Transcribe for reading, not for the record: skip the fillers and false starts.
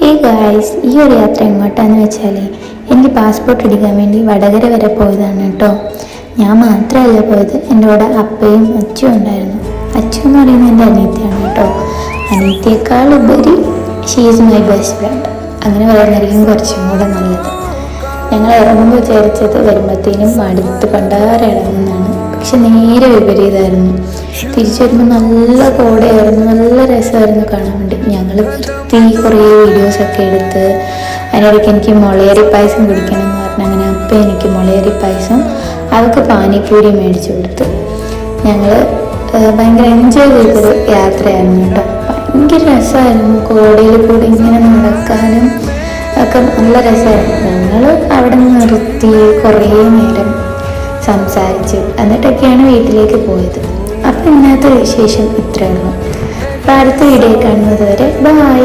Hey guys, ഈ ഒരു യാത്ര എങ്ങോട്ടാന്ന് വെച്ചാൽ എനിക്ക് പാസ്പോർട്ട് എടുക്കാൻ വേണ്ടി വടകര വരെ പോയതാണ് കേട്ടോ. ഞാൻ മാത്രമല്ല പോയത്, എൻ്റെ കൂടെ അപ്പയും അച്ചും ഉണ്ടായിരുന്നു. അച്ചു എന്ന് പറയുന്നത് എൻ്റെ അനിയത്തിയാണ് കേട്ടോ. അനിയത്തിയേക്കാൾ ഉപരി she is my best friend. അങ്ങനെ പറയുന്നതായിരിക്കും കുറച്ചും കൂടെ നല്ലത്. ഞങ്ങൾ ഇറങ്ങുമ്പോൾ വിചാരിച്ചത് വരുമ്പോഴത്തേനും അടുത്ത് പണ്ടാര ഇറങ്ങുന്നതാണ്. പക്ഷെ നേരെ വിപരീതമായിരുന്നു. തിരിച്ചു വരുമ്പോൾ നല്ല കോടയായിരുന്നു, നല്ല രസമായിരുന്നു കാണാൻ വേണ്ടി. ഞങ്ങൾ നിർത്തി കുറേ വീഡിയോസൊക്കെ എടുത്ത്. അതിനിടയ്ക്ക് എനിക്ക് മുളയരി പായസം കുടിക്കണം എന്ന് പറഞ്ഞാൽ അങ്ങനെ അപ്പം എനിക്ക് മുളയരി പായസം, അതൊക്കെ പാനിപ്പൂരി മേടിച്ചു കൊടുത്ത്. ഞങ്ങൾ ഭയങ്കര എൻജോയ് ചെയ്തൊരു യാത്രയായിരുന്നു കേട്ടോ. ഭയങ്കര രസമായിരുന്നു. കോടയിൽ കൂടി ഇങ്ങനെ നടക്കാനും ഒക്കെ നല്ല രസമായിരുന്നു. ഞങ്ങൾ അവിടെ നിന്ന് നിർത്തി കുറേ നേരം സംസാരിച്ചു, എന്നിട്ടൊക്കെയാണ് വീട്ടിലേക്ക് പോയത്. അപ്പം ഇന്നത്തെ വിശേഷം ഇത്രയുള്ളൂ. അപ്പോൾ അടുത്ത വീഡിയോ കാണുന്നത് വരെ ബൈ.